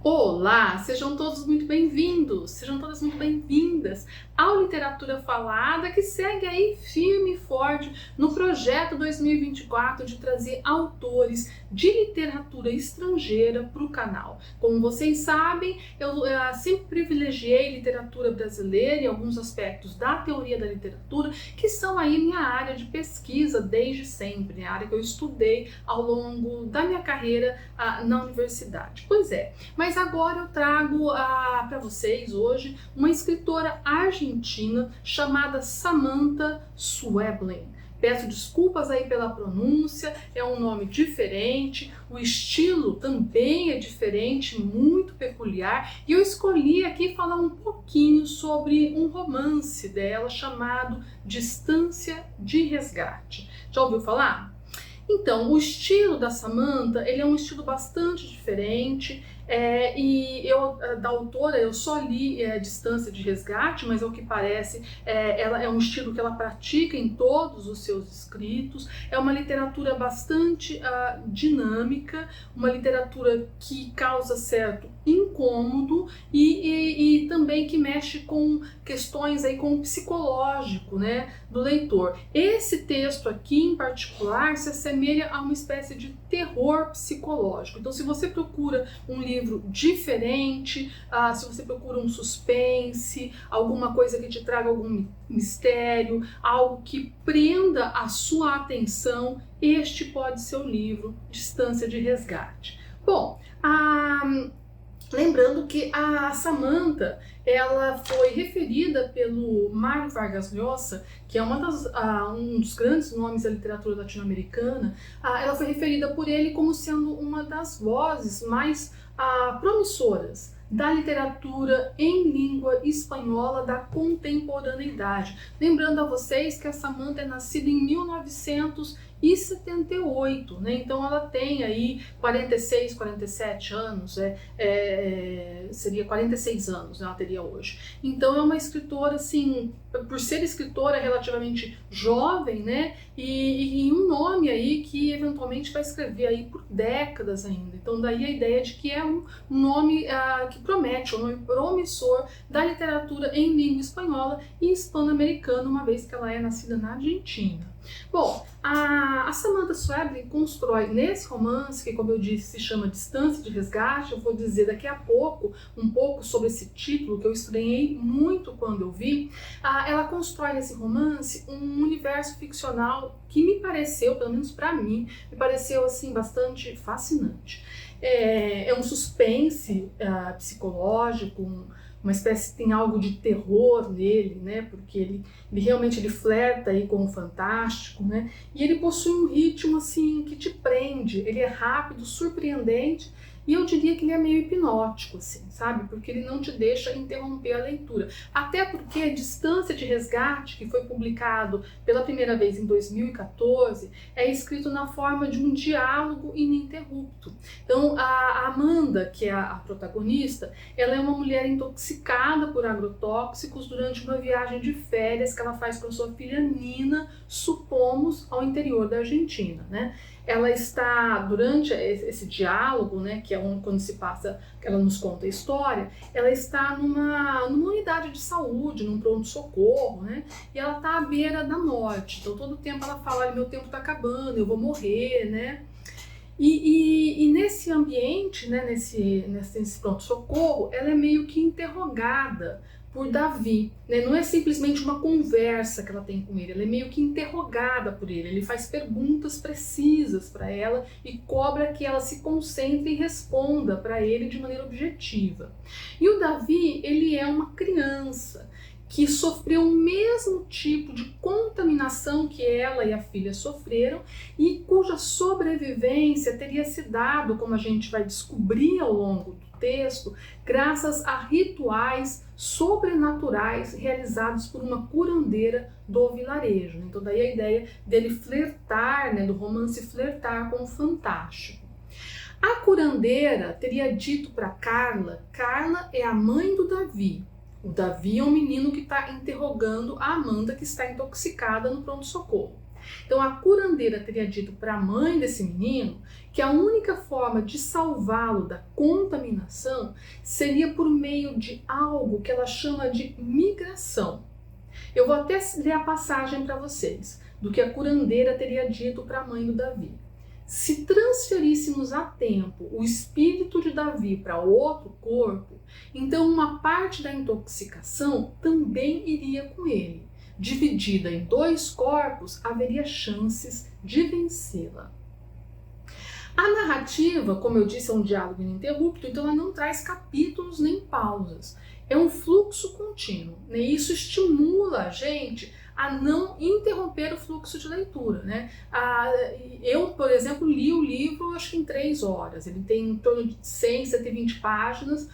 Olá, sejam todos muito bem-vindos, sejam todas muito bem-vindas ao Literatura Falada, que segue aí firme e forte no projeto 2024 de trazer autores de literatura estrangeira para o canal. Como vocês sabem, eu sempre privilegiei literatura brasileira e alguns aspectos da teoria da literatura, que são aí minha área de pesquisa desde sempre, a área que eu estudei ao longo da minha carreira na universidade. Pois é, mas agora eu trago para vocês hoje uma escritora argentina chamada Samantha Schweblin. Peço desculpas aí pela pronúncia, é um nome diferente, o estilo também é diferente, muito peculiar, e eu escolhi aqui falar um pouquinho sobre um romance dela chamado Distância de Resgate. Já ouviu falar? Então, o estilo da Samantha, ele é um estilo bastante diferente, e eu, da autora, eu só li Distância de Resgate, mas ao que parece, ela é um estilo que ela pratica em todos os seus escritos. É uma literatura bastante dinâmica, uma literatura que causa certo incômodo e também que mexe com questões aí com o psicológico, né, do leitor. Esse texto aqui em particular se assemelha a uma espécie de terror psicológico. Então, se você procura um livro diferente, se você procura um suspense, alguma coisa que te traga algum mistério, algo que prenda a sua atenção, este pode ser o livro Distância de Resgate. Bom, lembrando que a Samantha, ela foi referida pelo Mário Vargas Llosa, que é um dos grandes nomes da literatura latino-americana. Ela foi referida por ele como sendo uma das vozes mais promissoras da literatura em língua espanhola da contemporaneidade. Lembrando a vocês que a Samantha é nascida em 1978, né? Então ela tem aí 46, 47 anos, seria 46 anos, né, ela teria hoje. Então é uma escritora, assim, por ser escritora relativamente jovem, né, e um nome aí que eventualmente vai escrever aí por décadas ainda. Então daí a ideia de que é um nome que promete, um nome promissor da literatura em língua espanhola e hispano-americana, uma vez que ela é nascida na Argentina. Bom, a Samantha Schweblin constrói nesse romance, que como eu disse se chama Distância de Resgate, eu vou dizer daqui a pouco um pouco sobre esse título que eu estranhei muito quando eu vi. Ela constrói nesse romance um universo ficcional que me pareceu, pelo menos para mim, me pareceu assim bastante fascinante. É um suspense psicológico, uma espécie, tem algo de terror nele, né, porque ele realmente flerta aí com o fantástico, né, e ele possui um ritmo assim que te prende, ele é rápido, surpreendente, e eu diria que ele é meio hipnótico, assim, sabe? Porque ele não te deixa interromper a leitura. Até porque Distância de Resgate, que foi publicado pela primeira vez em 2014, é escrito na forma de um diálogo ininterrupto. Então, a Amanda, que é a protagonista, ela é uma mulher intoxicada por agrotóxicos durante uma viagem de férias que ela faz com a sua filha Nina, supomos, ao interior da Argentina, né? Ela está, durante esse diálogo, né, que é quando se passa, ela nos conta a história, ela está numa unidade de saúde, num pronto-socorro, né, e ela está à beira da morte. Então todo tempo ela fala, olha, meu tempo está acabando, eu vou morrer, né. E nesse ambiente, né, nesse pronto-socorro, ela é meio que interrogada por Davi, né? Não é simplesmente uma conversa que ela tem com ele, ela é meio que interrogada por ele, ele faz perguntas precisas para ela e cobra que ela se concentre e responda para ele de maneira objetiva. E o Davi, ele é uma criança que sofreu o mesmo tipo de contaminação que ela e a filha sofreram e cuja sobrevivência teria se dado, como a gente vai descobrir ao longo do texto, graças a rituais sobrenaturais realizados por uma curandeira do vilarejo. Então daí a ideia dele flertar, né, do romance flertar com o fantástico. A curandeira teria dito para Carla é a mãe do Davi. O Davi é um menino que está interrogando a Amanda, que está intoxicada no pronto-socorro. Então a curandeira teria dito para a mãe desse menino que a única forma de salvá-lo da contaminação seria por meio de algo que ela chama de migração. Eu vou até ler a passagem para vocês do que a curandeira teria dito para a mãe do Davi. Se transferíssemos a tempo o espírito de Davi para outro corpo, então uma parte da intoxicação também iria com ele. Dividida em 2 corpos, haveria chances de vencê-la. A narrativa, como eu disse, é um diálogo ininterrupto, então ela não traz capítulos nem pausas. É um fluxo contínuo, né? Isso estimula a gente a não interromper o fluxo de leitura, né? Eu, por exemplo, li o livro acho que em 3 horas. Ele tem em torno de 100, 120 páginas.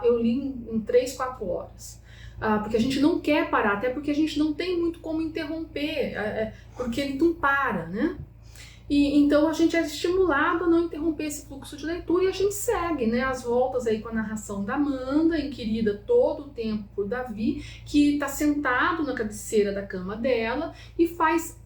Eu li em 3, 4 horas. Porque a gente não quer parar, até porque a gente não tem muito como interromper, porque ele não para, né? E então a gente é estimulado a não interromper esse fluxo de leitura e a gente segue, né, as voltas aí com a narração da Amanda, inquirida todo o tempo por Davi, que está sentado na cabeceira da cama dela e faz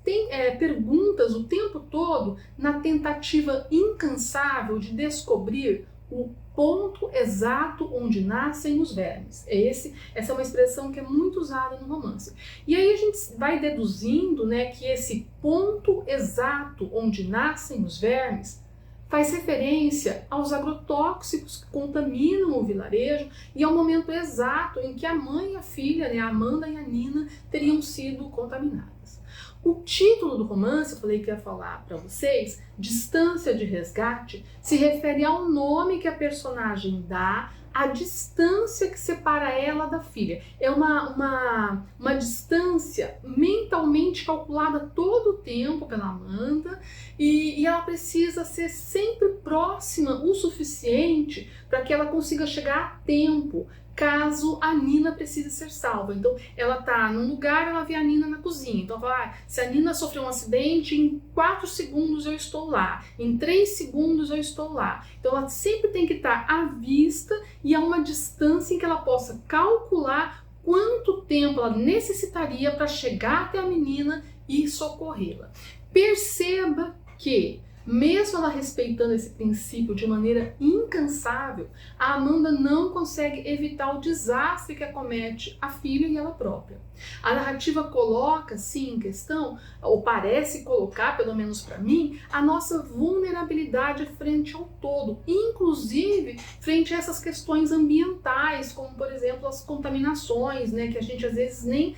perguntas o tempo todo na tentativa incansável de descobrir o ponto exato onde nascem os vermes. Essa é uma expressão que é muito usada no romance. E aí a gente vai deduzindo, né, que esse ponto exato onde nascem os vermes faz referência aos agrotóxicos que contaminam o vilarejo e ao momento exato em que a mãe e a filha, né, a Amanda e a Nina, teriam sido contaminadas. O título do romance, eu falei que ia falar para vocês, Distância de Resgate, se refere ao nome que a personagem dá à distância que separa ela da filha. É uma distância mentalmente calculada todo o tempo pela Amanda e ela precisa ser sempre próxima o suficiente para que ela consiga chegar a tempo, caso a Nina precise ser salva. Então, ela tá num lugar, ela vê a Nina na cozinha. Então, ela fala, se a Nina sofreu um acidente, em 4 segundos eu estou lá. Em 3 segundos eu estou lá. Então, ela sempre tem que estar à vista e a uma distância em que ela possa calcular quanto tempo ela necessitaria para chegar até a menina e socorrê-la. Perceba que mesmo ela respeitando esse princípio de maneira incansável, a Amanda não consegue evitar o desastre que acomete a filha e ela própria. A narrativa coloca, sim, em questão, ou parece colocar, pelo menos para mim, a nossa vulnerabilidade frente ao todo, inclusive frente a essas questões ambientais, como, por exemplo, as contaminações, né, que a gente às vezes nem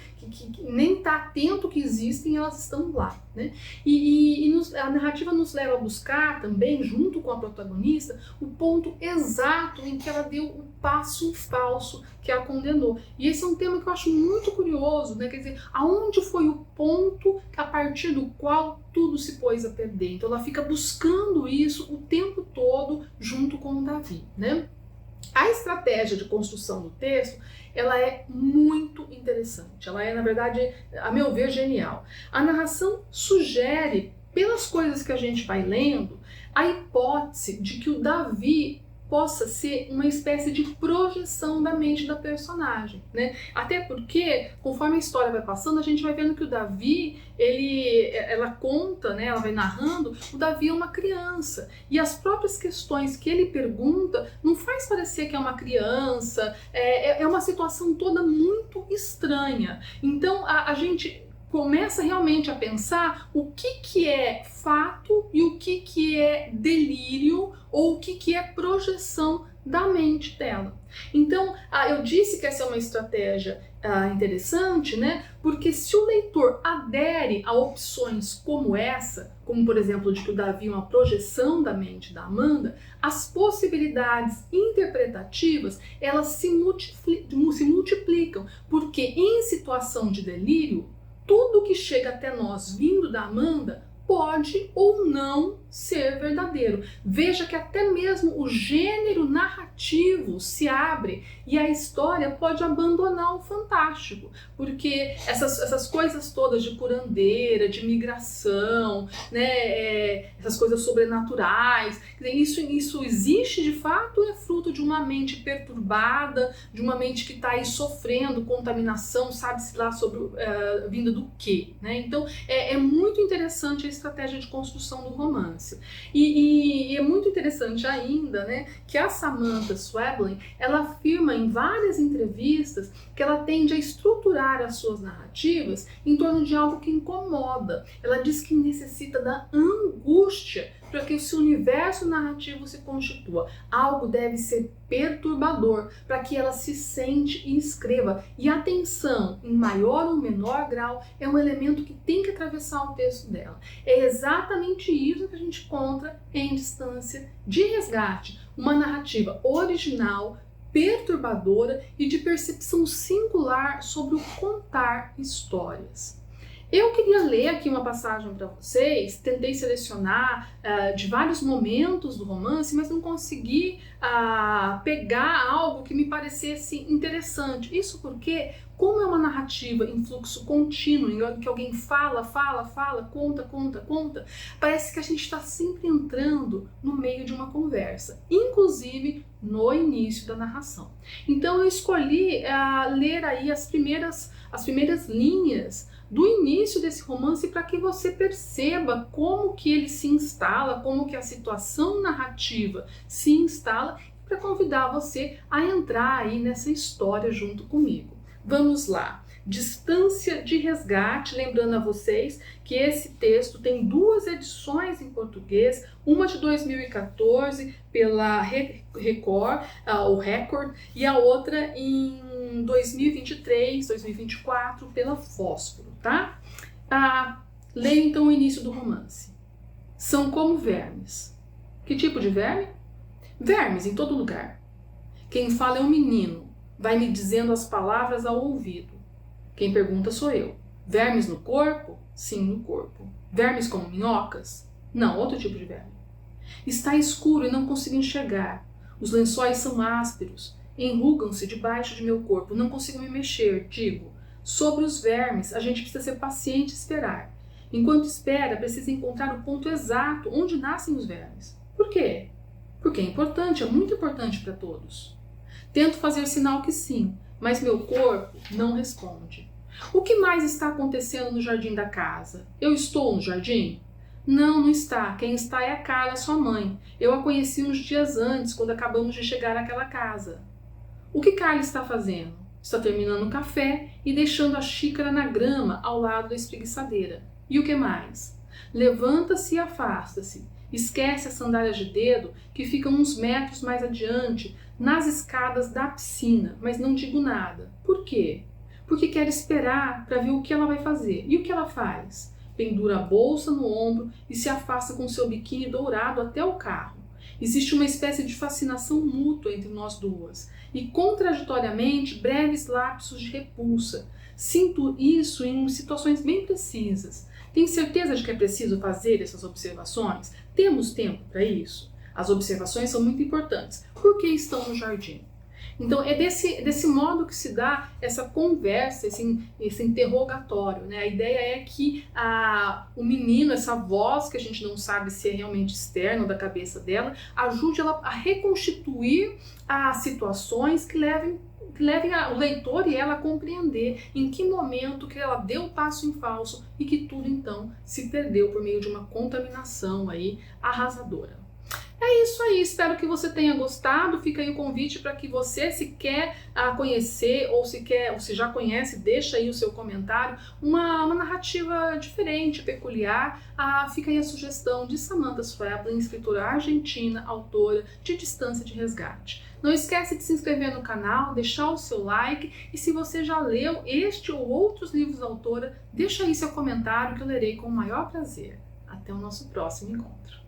está atento que existem, elas estão lá, né? A narrativa nos leva a buscar também, junto com a protagonista, o ponto exato em que ela deu o passo falso que a condenou. E esse é um tema que eu acho muito curioso, né? Quer dizer, aonde foi o ponto a partir do qual tudo se pôs a perder? Então ela fica buscando isso o tempo todo junto com o Davi, né? A estratégia de construção do texto, ela é muito interessante. Ela é, na verdade, a meu ver, genial. A narração sugere, pelas coisas que a gente vai lendo, a hipótese de que o Davi possa ser uma espécie de projeção da mente da personagem, né? Até porque, conforme a história vai passando, a gente vai vendo que o Davi, ela conta, né? Ela vai narrando, o Davi é uma criança. E as próprias questões que ele pergunta não faz parecer que é uma criança, é uma situação toda muito estranha. Então, a gente começa realmente a pensar o que é fato e o que é delírio ou o que é projeção da mente dela. Então, eu disse que essa é uma estratégia interessante, né? Porque se o leitor adere a opções como essa, como por exemplo de que o Davi é uma projeção da mente da Amanda, as possibilidades interpretativas elas se multiplicam, porque em situação de delírio, tudo que chega até nós vindo da Amanda pode ou não ser verdadeiro. Veja que até mesmo o gênero narrativo arquivo se abre e a história pode abandonar o fantástico, porque essas coisas todas de curandeira, de migração, né, essas coisas sobrenaturais, isso existe de fato ou é fruto de uma mente perturbada, de uma mente que está aí sofrendo contaminação, sabe-se lá sobre vinda do quê, né? Então é muito interessante a estratégia de construção do romance. E é muito interessante ainda, né, que a Samantha Schweblin, ela afirma em várias entrevistas que ela tende a estruturar as suas narrativas em torno de algo que incomoda. Ela diz que necessita da angústia para que esse universo narrativo se constitua. Algo deve ser perturbador para que ela se sente e escreva. E a tensão, em maior ou menor grau, é um elemento que tem que atravessar o texto dela. É exatamente isso que a gente encontra em Distância de Resgate, uma narrativa original, perturbadora e de percepção singular sobre o contar histórias. Eu queria ler aqui uma passagem para vocês, tentei selecionar de vários momentos do romance, mas não consegui pegar algo que me parecesse interessante. Isso porque, como é uma narrativa em fluxo contínuo, em que alguém fala, conta, parece que a gente está sempre entrando no meio de uma conversa, inclusive no início da narração. Então eu escolhi ler aí as primeiras linhas do início desse romance para que você perceba como que ele se instala, como que a situação narrativa se instala, para convidar você a entrar aí nessa história junto comigo. Vamos lá. Distância de Resgate, lembrando a vocês que esse texto tem duas edições em português, uma de 2014 pela Record, e a outra em 2023, 2024 pela Fósforo, tá? Leia então o início do romance. São como vermes. Que tipo de verme? Vermes em todo lugar. Quem fala é um menino, vai me dizendo as palavras ao ouvido. Quem pergunta sou eu. Vermes no corpo? Sim, no corpo. Vermes como minhocas? Não, outro tipo de verme. Está escuro e não consigo enxergar. Os lençóis são ásperos. Enrugam-se debaixo de meu corpo. Não consigo me mexer, digo. Sobre os vermes, a gente precisa ser paciente e esperar. Enquanto espera, precisa encontrar o ponto exato onde nascem os vermes. Por quê? Porque é importante, é muito importante para todos. Tento fazer sinal que sim, mas meu corpo não responde. O que mais está acontecendo no jardim da casa? Eu estou no jardim? Não, não está. Quem está é a Carla, sua mãe. Eu a conheci uns dias antes, quando acabamos de chegar àquela casa. O que Carla está fazendo? Está terminando o café e deixando a xícara na grama ao lado da espreguiçadeira. E o que mais? Levanta-se e afasta-se. Esquece as sandálias de dedo que ficam uns metros mais adiante, nas escadas da piscina, mas não digo nada. Por quê? Porque quero esperar para ver o que ela vai fazer. E o que ela faz? Pendura a bolsa no ombro e se afasta com seu biquíni dourado até o carro. Existe uma espécie de fascinação mútua entre nós duas e, contraditoriamente, breves lapsos de repulsa. Sinto isso em situações bem precisas. Tem certeza de que é preciso fazer essas observações? Temos tempo para isso? As observações são muito importantes. Por que estão no jardim? Então é desse modo que se dá essa conversa, esse interrogatório, né? A ideia é que o menino, essa voz que a gente não sabe se é realmente externa ou da cabeça dela, ajude ela a reconstituir as situações que levem o leitor e ela a compreender em que momento que ela deu o passo em falso e que tudo então se perdeu por meio de uma contaminação aí arrasadora. É isso aí, espero que você tenha gostado. Fica aí o convite para que você, se quer conhecer ou se já conhece, deixa aí o seu comentário, uma narrativa diferente, peculiar. Fica aí a sugestão de Samantha Schweblin, escritora argentina, autora de Distância de Resgate. Não esquece de se inscrever no canal, deixar o seu like e se você já leu este ou outros livros da autora, deixa aí seu comentário que eu lerei com o maior prazer. Até o nosso próximo encontro.